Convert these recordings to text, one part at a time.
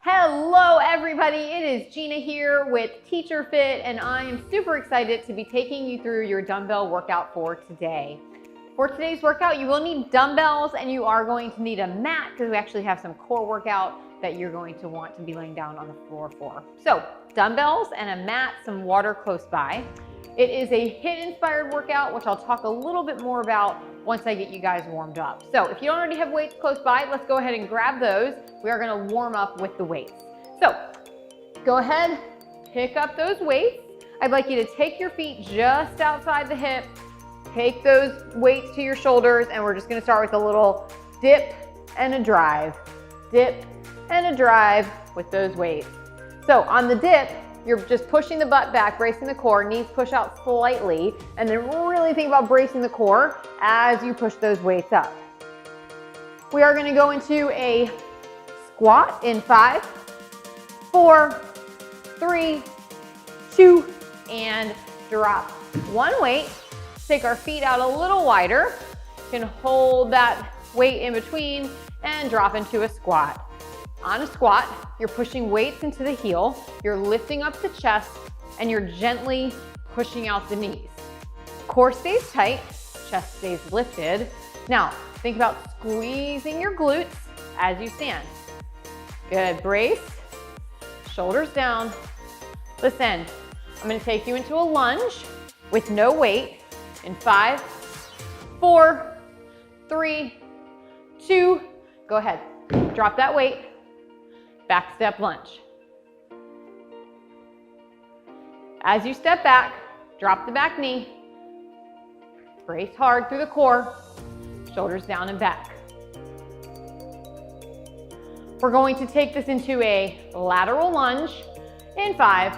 Hello everybody, it is Gina here with Teacher Fit, and I am super excited to be taking you through your dumbbell workout for today. For today's workout, you will need dumbbells and you are going to need a mat because we actually have some core workout that you're going to want to be laying down on the floor for. So dumbbells and a mat, some water close by. It is a HIIT inspired workout, which I'll talk a little bit more about once I get you guys warmed up. So if you don't already have weights close by, let's go ahead and grab those. We are gonna warm up with the weights. So go ahead, pick up those weights. I'd like you to take your feet just outside the hip, take those weights to your shoulders, and we're just gonna start with a little dip and a drive. Dip and a drive with those weights. So on the dip, you're just pushing the butt back, bracing the core, knees push out slightly, and then really think about bracing the core as you push those weights up. We are gonna go into a squat in 5, 4, 3, 2, and drop one weight. Take our feet out a little wider. You can hold that weight in between and drop into a squat. On a squat, you're pushing weights into the heel, you're lifting up the chest, and you're gently pushing out the knees. Core stays tight, chest stays lifted. Now, think about squeezing your glutes as you stand. Good, brace, shoulders down. Listen, I'm gonna take you into a lunge with no weight in 5, 4, 3, 2, go ahead. Drop that weight, back step lunge. As you step back, drop the back knee, brace hard through the core, shoulders down and back. We're going to take this into a lateral lunge in 5,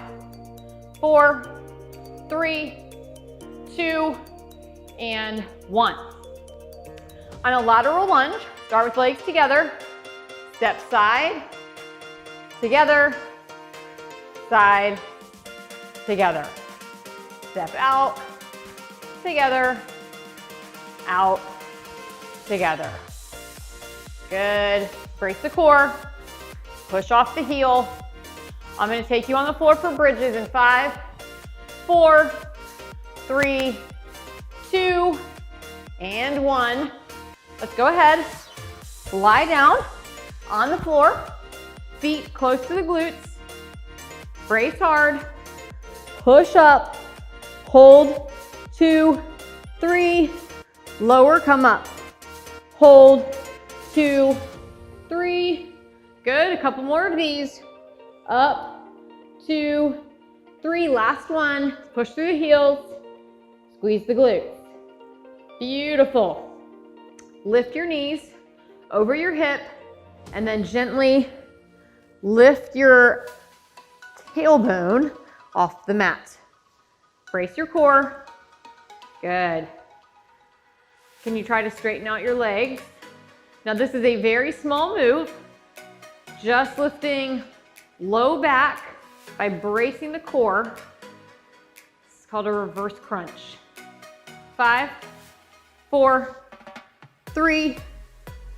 4, 3, 2, and 1. On a lateral lunge, start with legs together, step side, together, side, together. Step out, together, out, together. Good. Brace the core, push off the heel. I'm gonna take you on the floor for bridges in 5, 4, 3, 2, and 1. Let's go ahead, lie down on the floor, feet close to the glutes, brace hard, push up, hold, 2, 3, lower, come up, hold, 2, 3, good, a couple more of these, up, 2, 3, last one, push through the heels, squeeze the glutes, beautiful. Lift your knees over your hip and then gently lift your tailbone off the mat. Brace your core, good. Can you try to straighten out your legs? Now this is a very small move, just lifting low back by bracing the core. It's called a reverse crunch. 5, 4, 3,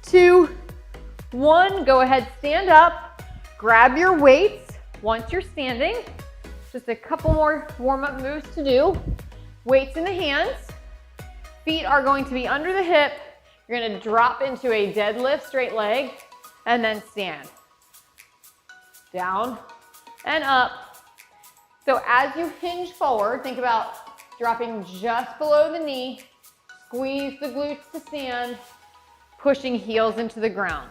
2, 1. Go ahead, stand up, grab your weights once you're standing. Just a couple more warm-up moves to do. Weights in the hands. Feet are going to be under the hip. You're gonna drop into a deadlift, straight leg, and then stand. Down and up. So as you hinge forward, think about dropping just below the knee, squeeze the glutes to stand, pushing heels into the ground.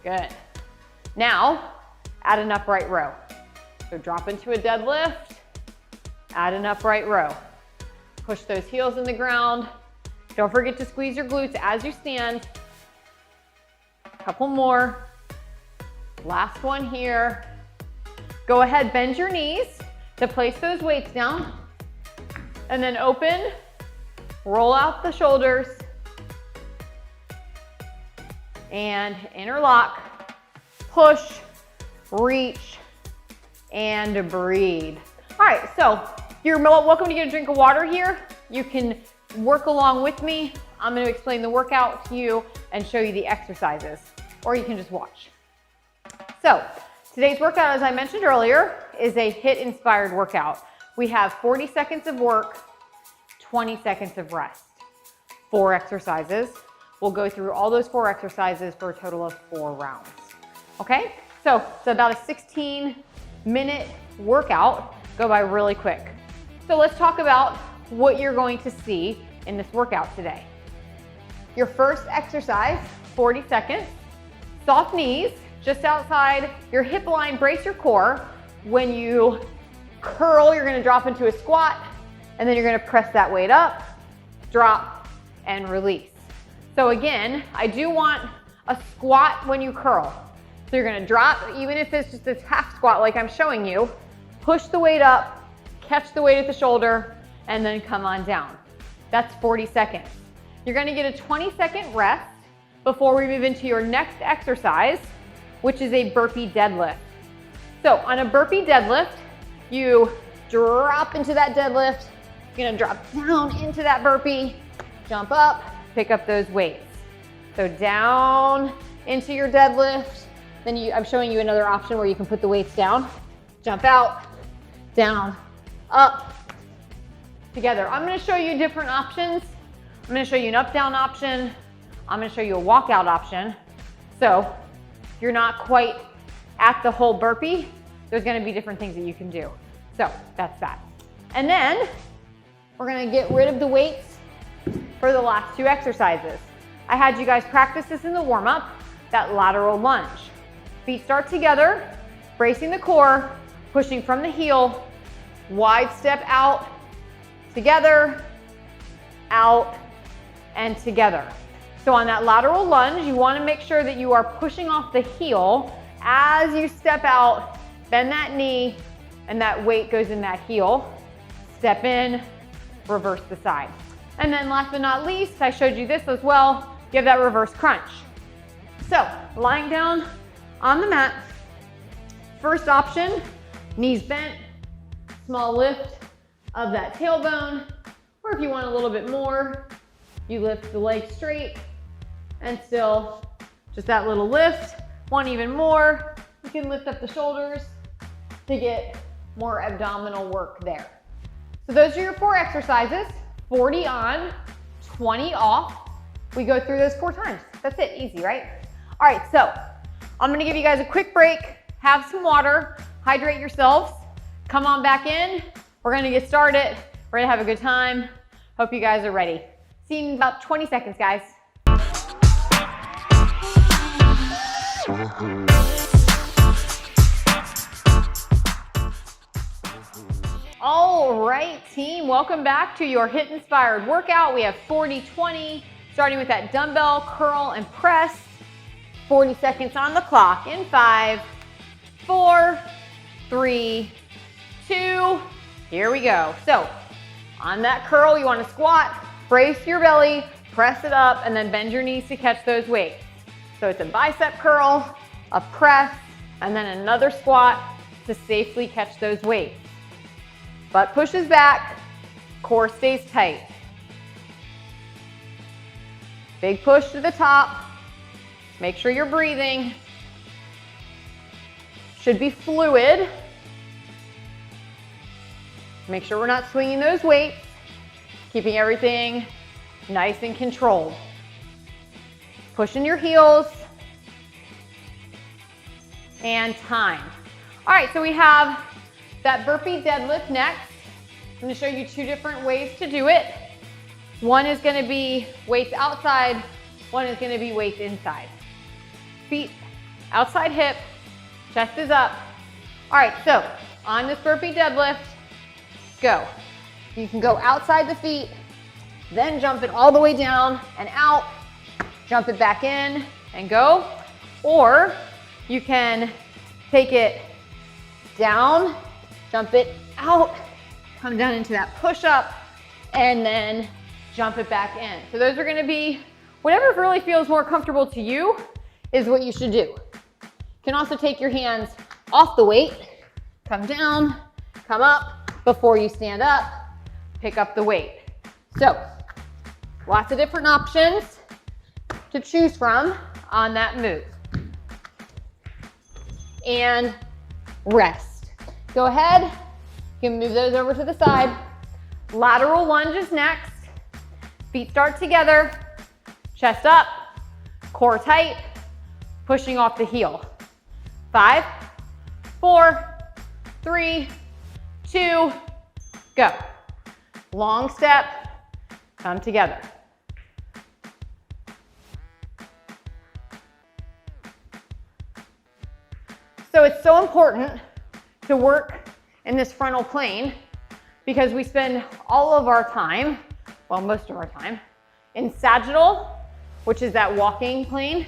Good. Now, add an upright row. So drop into a deadlift, add an upright row. Push those heels in the ground. Don't forget to squeeze your glutes as you stand. Couple more. Last one here. Go ahead, bend your knees to place those weights down. And then open, roll out the shoulders, and interlock, push, reach, and breathe. All right, so you're welcome to get a drink of water here. You can work along with me. I'm going to explain the workout to you and show you the exercises, or you can just watch. So today's workout, as I mentioned earlier, is a HIIT-inspired workout. We have 40 seconds of work, 20 seconds of rest, 4 exercises. We'll go through all those 4 exercises for a total of 4 rounds. Okay, so it's about a 16-minute workout, go by really quick. So let's talk about what you're going to see in this workout today. Your first exercise, 40 seconds, soft knees, just outside your hip line, brace your core. When you curl, you're gonna drop into a squat, and then you're gonna press that weight up, drop, and release. So again, I do want a squat when you curl. So you're gonna drop, even if it's just this half squat like I'm showing you, push the weight up, catch the weight at the shoulder, and then come on down. That's 40 seconds. You're gonna get a 20-second rest before we move into your next exercise, which is a burpee deadlift. So on a burpee deadlift, you drop into that deadlift, you're gonna drop down into that burpee, jump up, pick up those weights. So down into your deadlift, then I'm showing you another option where you can put the weights down, jump out, down, up, together. I'm gonna show you different options. I'm gonna show you an up-down option. I'm gonna show you a walkout option. So if you're not quite at the whole burpee, there's gonna be different things that you can do. So that's that. And then we're gonna get rid of the weights for the last 2 exercises. I had you guys practice this in the warm-up, that lateral lunge. Feet start together, bracing the core, pushing from the heel, wide step out, together, out, and together. So on that lateral lunge, you want to make sure that you are pushing off the heel as you step out, bend that knee, and that weight goes in that heel. Step in, reverse the side. And then last but not least, I showed you this as well, you have that reverse crunch. So lying down on the mat, first option, knees bent, small lift of that tailbone, or if you want a little bit more, you lift the leg straight and still just that little lift. Want even more, you can lift up the shoulders to get more abdominal work there. So those are your 4 exercises, 40 on, 20 off. We go through those 4 times. That's it, easy, right? All right, so I'm gonna give you guys a quick break, have some water, hydrate yourselves, come on back in. We're gonna get started. We're gonna have a good time. Hope you guys are ready. See you in about 20 seconds, guys. All right, team, welcome back to your HIIT-inspired workout. We have 40-20, starting with that dumbbell, curl, and press. 40 seconds on the clock in 5, 4, 3, 2, here we go. So on that curl, you want to squat, brace your belly, press it up, and then bend your knees to catch those weights. So it's a bicep curl, a press, and then another squat to safely catch those weights. Butt pushes back, core stays tight. Big push to the top. Make sure you're breathing. Should be fluid. Make sure we're not swinging those weights, keeping everything nice and controlled. Pushing your heels. And time. All right, so we have that burpee deadlift next. I'm gonna show you 2 different ways to do it. One is gonna be weights outside, one is gonna be weights inside. Feet outside hip, chest is up. All right, so on this burpee deadlift, go. You can go outside the feet, then jump it all the way down and out, jump it back in and go. Or you can take it down, jump it out, come down into that push-up, and then jump it back in. So those are gonna be, whatever really feels more comfortable to you is what you should do. You can also take your hands off the weight, come down, come up before you stand up, pick up the weight. So Lots of different options to choose from on that move. And rest. Go ahead, you can move those over to the side. Lateral lunge is next. Feet start together, chest up, core tight, pushing off the heel. 5, 4, 3, 2, go. Long step, come together. So it's so important to work in this frontal plane because we spend all of our time, well, most of our time, in sagittal, which is that walking plane.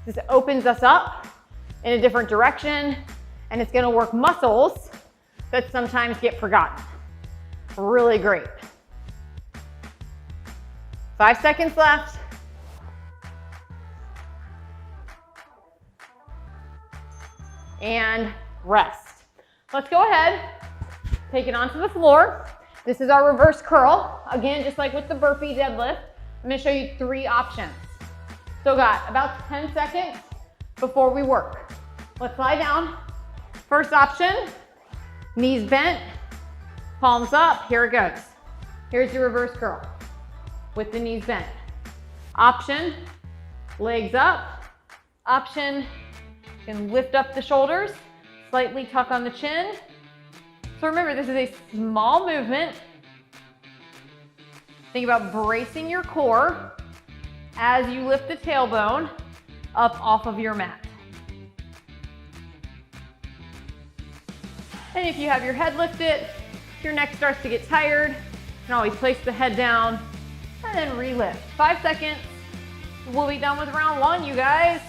This opens us up in a different direction, and it's gonna work muscles that sometimes get forgotten. Really great. 5 seconds left. And rest. Let's go ahead, take it onto the floor. This is our reverse curl. Again, just like with the burpee deadlift, I'm gonna show you 3 options. So got about 10 seconds before we work. Let's lie down. First option, knees bent, palms up, here it goes. Here's your reverse curl with the knees bent. Option, legs up. Option, you can lift up the shoulders, slightly tuck on the chin. So remember, this is a small movement. Think about bracing your core as you lift the tailbone up off of your mat. And if you have your head lifted, if your neck starts to get tired, you can always place the head down and then relift. 5 seconds. We'll be done with round 1, you guys.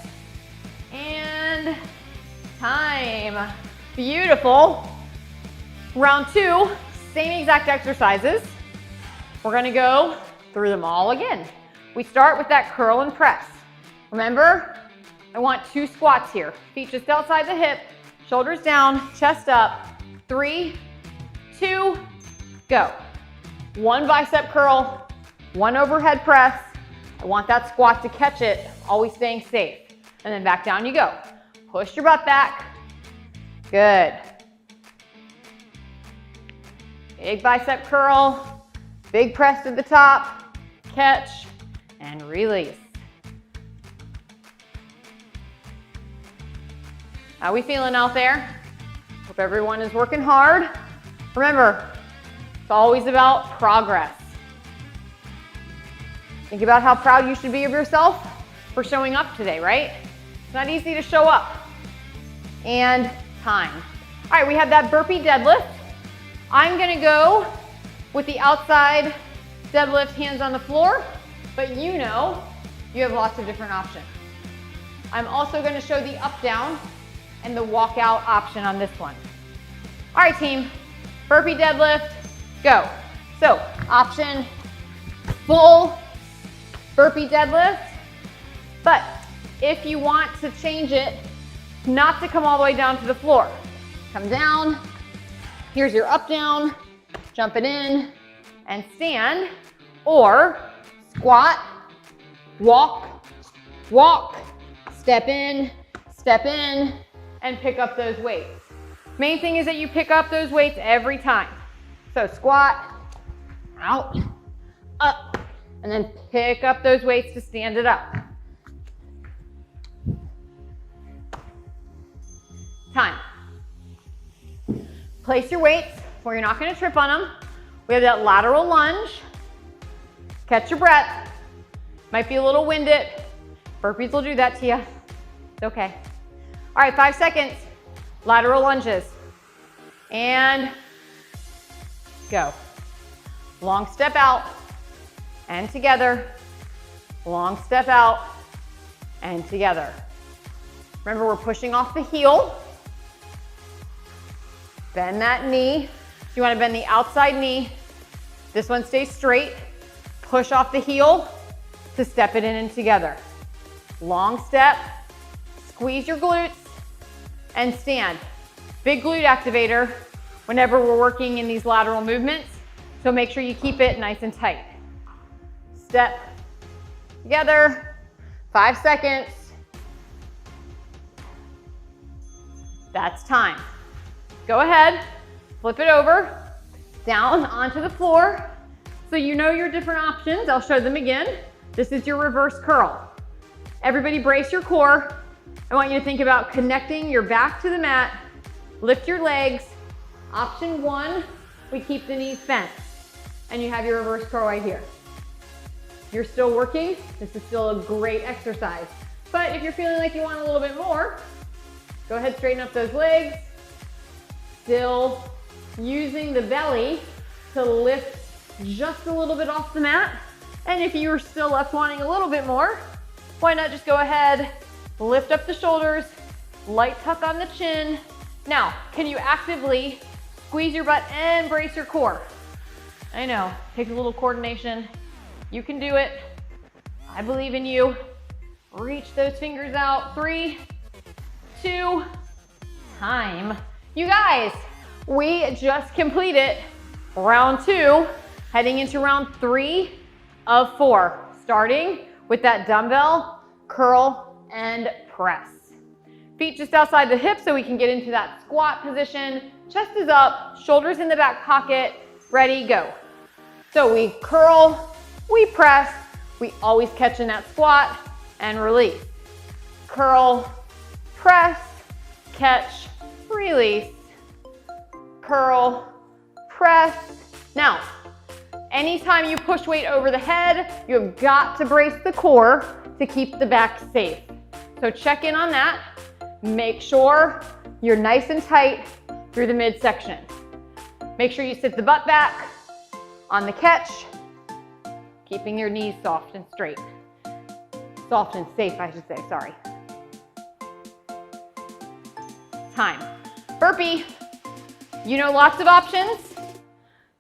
And time. Beautiful. Round 2, same exact exercises. We're gonna go through them all again. We start with that curl and press. Remember, I want 2 squats here. Feet just outside the hip, shoulders down, chest up. 3, 2, go. 1 bicep curl, 1 overhead press. I want that squat to catch it, always staying safe. And then back down you go. Push your butt back. Good. Big bicep curl, big press to the top, catch, and release. How we feeling out there? Hope everyone is working hard. Remember, it's always about progress. Think about how proud you should be of yourself for showing up today, right? It's not easy to show up. And time. All right, we have that burpee deadlift. I'm gonna go with the outside deadlift, hands on the floor, but you know you have lots of different options. I'm also gonna show the up down and the walkout option on this one. All right, team, burpee deadlift, go. So, option, full burpee deadlift, but if you want to change it, not to come all the way down to the floor, come down, here's your up down, jump it in and stand, or squat, walk, walk, step in, and pick up those weights. Main thing is that you pick up those weights every time. So squat, out, up, and then pick up those weights to stand it up. Time. Place your weights where you're not going to trip on them. We have that lateral lunge. Catch your breath. Might be a little winded. Burpees will do that to you. It's okay. All right, 5 seconds. Lateral lunges. And go. Long step out and together. Long step out and together. Remember, we're pushing off the heel. Bend that knee. You want to bend the outside knee. This one stays straight. Push off the heel to step it in and together. Long step. Squeeze your glutes and stand. Big glute activator whenever we're working in these lateral movements. So make sure you keep it nice and tight. step together, 5 seconds. That's time. Go ahead, flip it over, down onto the floor. So you know your different options. I'll show them again. This is your reverse curl. Everybody brace your core. I want you to think about connecting your back to the mat, lift your legs. Option 1, we keep the knees bent, and you have your reverse curl right here. If you're still working, this is still a great exercise. But if you're feeling like you want a little bit more, go ahead, straighten up those legs. Still using the belly to lift just a little bit off the mat. And if you're still left wanting a little bit more, why not just go ahead, lift up the shoulders, light tuck on the chin. Now, can you actively squeeze your butt and brace your core? I know, takes a little coordination. You can do it. I believe in you. Reach those fingers out. 3, 2, time. You guys, we just completed round 2, heading into round 3 of 4, starting with that dumbbell, curl, and press. Feet just outside the hips so we can get into that squat position. Chest is up, shoulders in the back pocket, ready, go. So we curl, we press, we always catch in that squat, and release. Curl, press, catch, release. Curl, press. Now, anytime you push weight over the head, you have got to brace the core to keep the back safe. So check in on that. Make sure you're nice and tight through the midsection. Make sure you sit the butt back on the catch, keeping your knees soft and straight. Soft and safe, I should say, sorry. Time. Burpee. You know lots of options,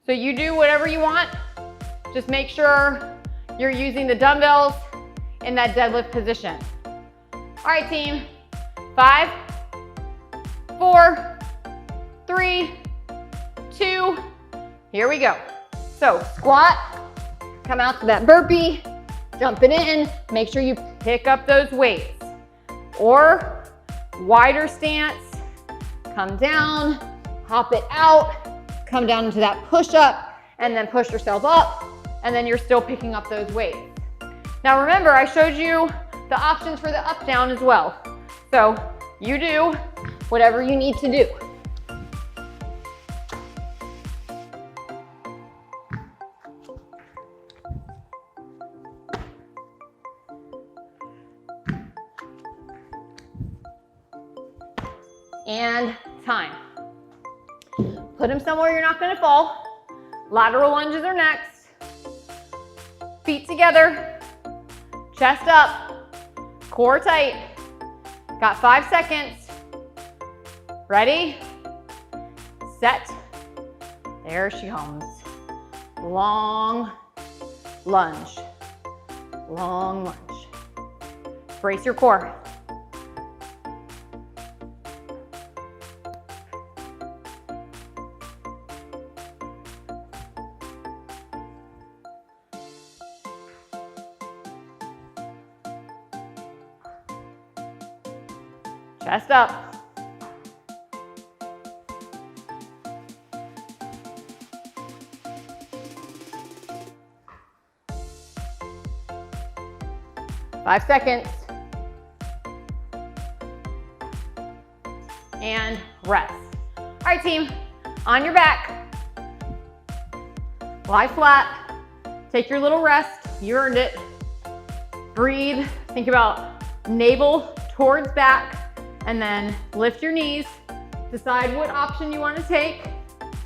so you do whatever you want. Just make sure you're using the dumbbells in that deadlift position. All right, team. 5, 4, 3, 2, here we go. So squat, come out to that burpee, jump it in, make sure you pick up those weights. Or wider stance, come down, hop it out, come down into that push-up, and then push yourself up, and then you're still picking up those weights. Now remember, I showed you the options for the up-down as well. So you do whatever you need to do. And time. Put them somewhere you're not gonna fall. Lateral lunges are next. Feet together, chest up, core tight. Got 5 seconds. Ready, set, there she comes. Long lunge, long lunge. Brace your core. Chest up. Five seconds. And rest. All right, team, on your back. Lie flat. Take your little rest. You earned it. Breathe. Think about navel towards back. And then lift your knees. Decide what option you want to take.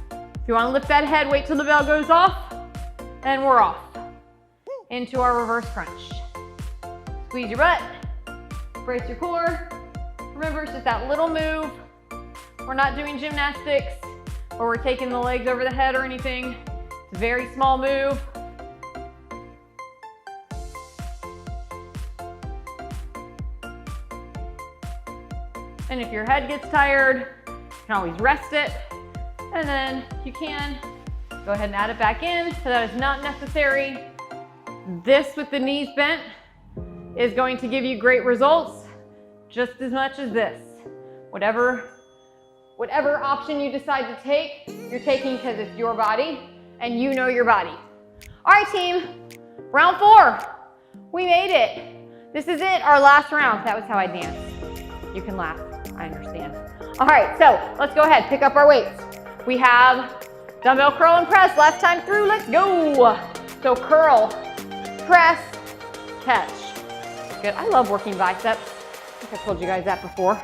If you want to lift that head, wait till the bell goes off. And we're off into our reverse crunch. Squeeze your butt. Brace your core. Remember, it's just that little move. We're not doing gymnastics or we're taking the legs over the head or anything. It's a very small move. And if your head gets tired, you can always rest it. And then you can go ahead and add it back in if that is not necessary. This with the knees bent is going to give you great results just as much as this. Whatever option you decide to take, you're taking because it's your body and you know your body. All right, team, round 4. We made it. This is it, our last round. That was how I danced. You can laugh, I understand. All right, so let's go ahead, pick up our weights. We have dumbbell curl and press, last time through, let's go. So curl, press, catch. Good, I love working biceps. I think I told you guys that before.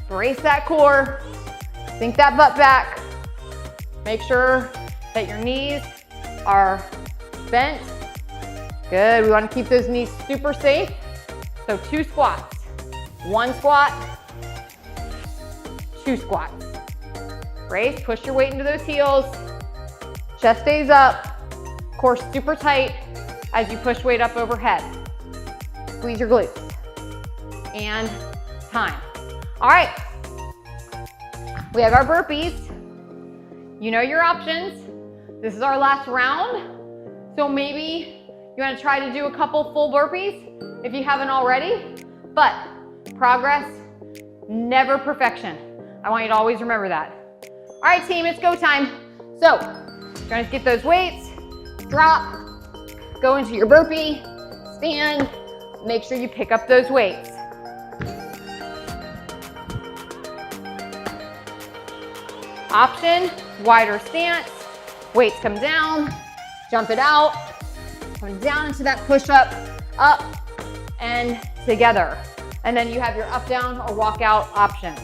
Brace that core, sink that butt back. Make sure that your knees are bent. Good, we want to keep those knees super safe. So 2 squats, 1 squat, 2 squats. Brace, push your weight into those heels. Chest stays up, core super tight as you push weight up overhead. Squeeze your glutes. And time. All right, we have our burpees. You know your options. This is our last round. So maybe you want to try to do a couple full burpees if you haven't already, but progress, never perfection. I want you to always remember that. All right, team, it's go time. So you're going to get those weights, drop, go into your burpee, stand, make sure you pick up those weights. Option, wider stance, weights come down, jump it out, come down into that push-up, up and together. And then you have your up, down, or walk out options.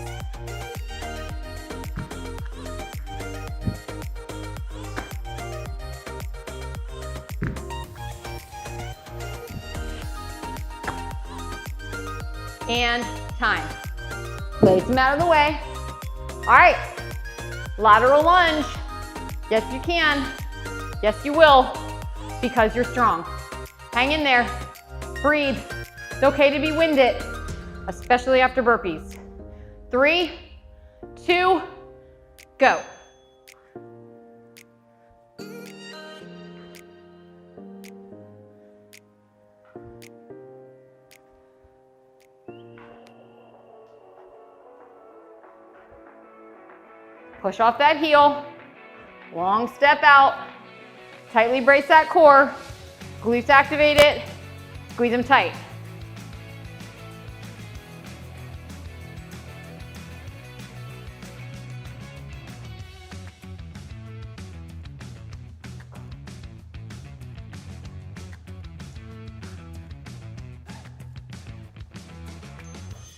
And time. Place them out of the way. All right, lateral lunge. Yes, you can. Yes, you will, because you're strong. Hang in there, breathe. It's okay to be winded, especially after burpees. 3, 2, go. Push off that heel, long step out, tightly brace that core, glutes activate it, squeeze them tight.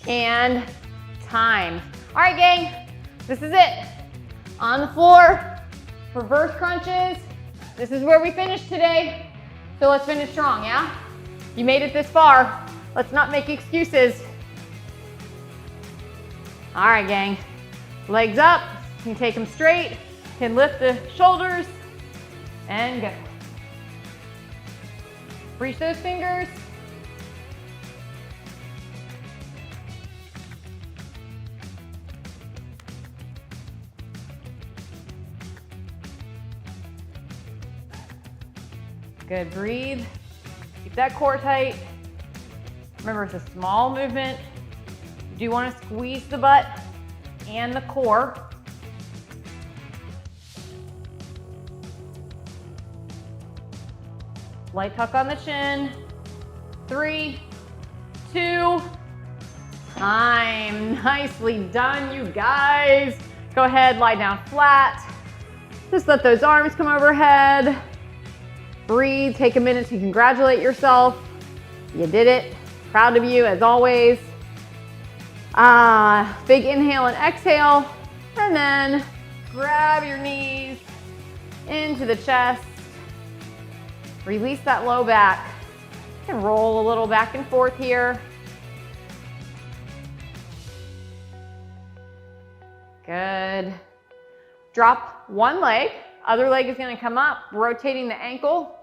And time. All right, gang, this is it. On the floor, reverse crunches. This is where we finished today. So let's finish strong, yeah? You made it this far. Let's not make excuses. All right, gang. Legs up, you can take them straight. You can lift the shoulders and go. Reach those fingers. Good, breathe. Keep that core tight. Remember, it's a small movement. You do want to squeeze the butt and the core. Light tuck on the chin. 3, 2, time. Nicely done, you guys. Go ahead, lie down flat. Just let those arms come overhead. Breathe, take a minute to congratulate yourself. You did it. Proud of you as always. Big inhale and exhale. And then grab your knees into the chest. Release that low back. You can roll a little back and forth here. Good. Drop one leg. Other leg is going to come up, rotating the ankle.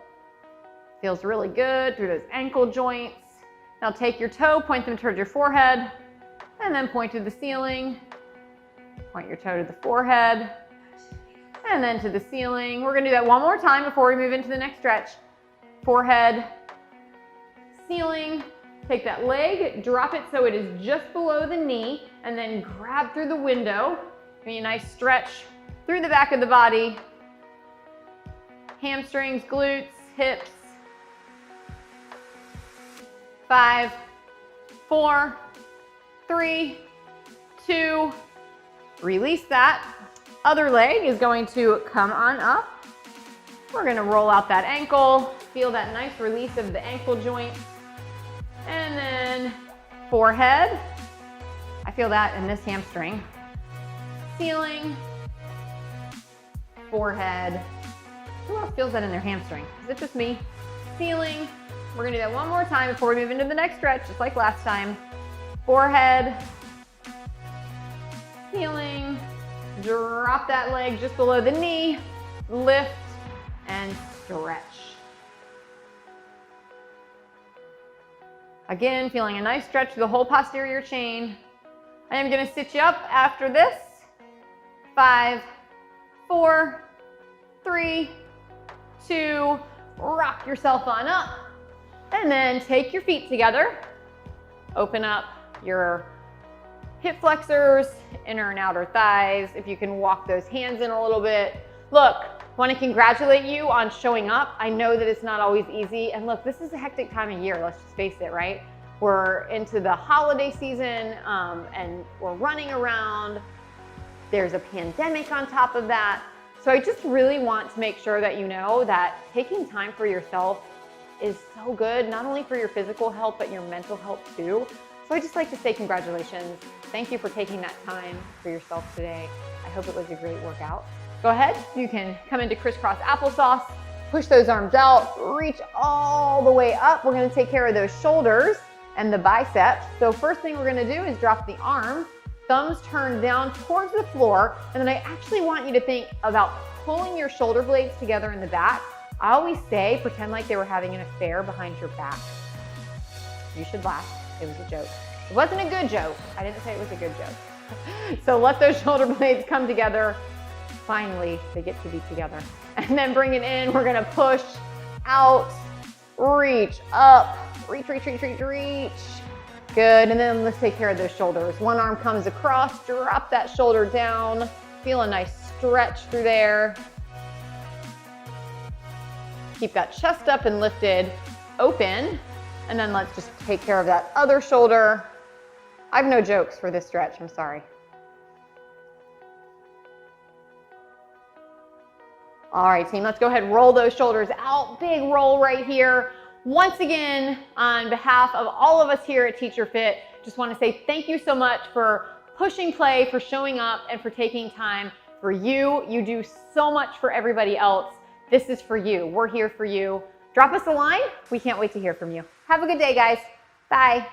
Feels really good through those ankle joints. Now take your toe, point them towards your forehead, and then point to the ceiling. Point your toe to the forehead, and then to the ceiling. We're gonna do that one more time before we move into the next stretch. Forehead, ceiling. Take that leg, drop it so it is just below the knee, and then grab through the window. Give me a nice stretch through the back of the body. Hamstrings, glutes, hips. 5, 4, 3, 2, release that. Other leg is going to come on up. We're gonna roll out that ankle, feel that nice release of the ankle joint. And then forehead. I feel that in this hamstring. Ceiling, forehead. Who else feels that in their hamstring? Is it just me? Ceiling. We're gonna do that one more time before we move into the next stretch, just like last time. Forehead, ceiling, drop that leg just below the knee, lift and stretch. Again, feeling a nice stretch through the whole posterior chain. I am gonna sit you up after this. 5, 4, 3, 2, rock yourself on up. And then take your feet together. Open up your hip flexors, inner and outer thighs. If you can walk those hands in a little bit. Look, want to congratulate you on showing up. I know that it's not always easy. And look, this is a hectic time of year, let's just face it, right? We're into the holiday season and we're running around. There's a pandemic on top of that. So I just really want to make sure that you know that taking time for yourself is so good, not only for your physical health, but your mental health too. So I just like to say congratulations. Thank you for taking that time for yourself today. I hope it was a great workout. Go ahead, you can come into crisscross applesauce, push those arms out, reach all the way up. We're gonna take care of those shoulders and the biceps. So first thing we're gonna do is drop the arms, thumbs turned down towards the floor, and then I actually want you to think about pulling your shoulder blades together in the back. I always say, pretend like they were having an affair behind your back. You should laugh, it was a joke. It wasn't a good joke. I didn't say it was a good joke. So let those shoulder blades come together. Finally, they get to be together. And then bring it in, we're gonna push out, reach up, reach, reach, reach, reach, reach. Good, and then let's take care of those shoulders. One arm comes across, drop that shoulder down. Feel a nice stretch through there. Keep that chest up and lifted, open. And then let's just take care of that other shoulder. I have no jokes for this stretch, I'm sorry. All right, team, let's go ahead and roll those shoulders out. Big roll right here. Once again, on behalf of all of us here at Teach Your Fit, just want to say thank you so much for pushing play, for showing up, and for taking time for you. You do so much for everybody else. This is for you. We're here for you. Drop us a line. We can't wait to hear from you. Have a good day, guys. Bye.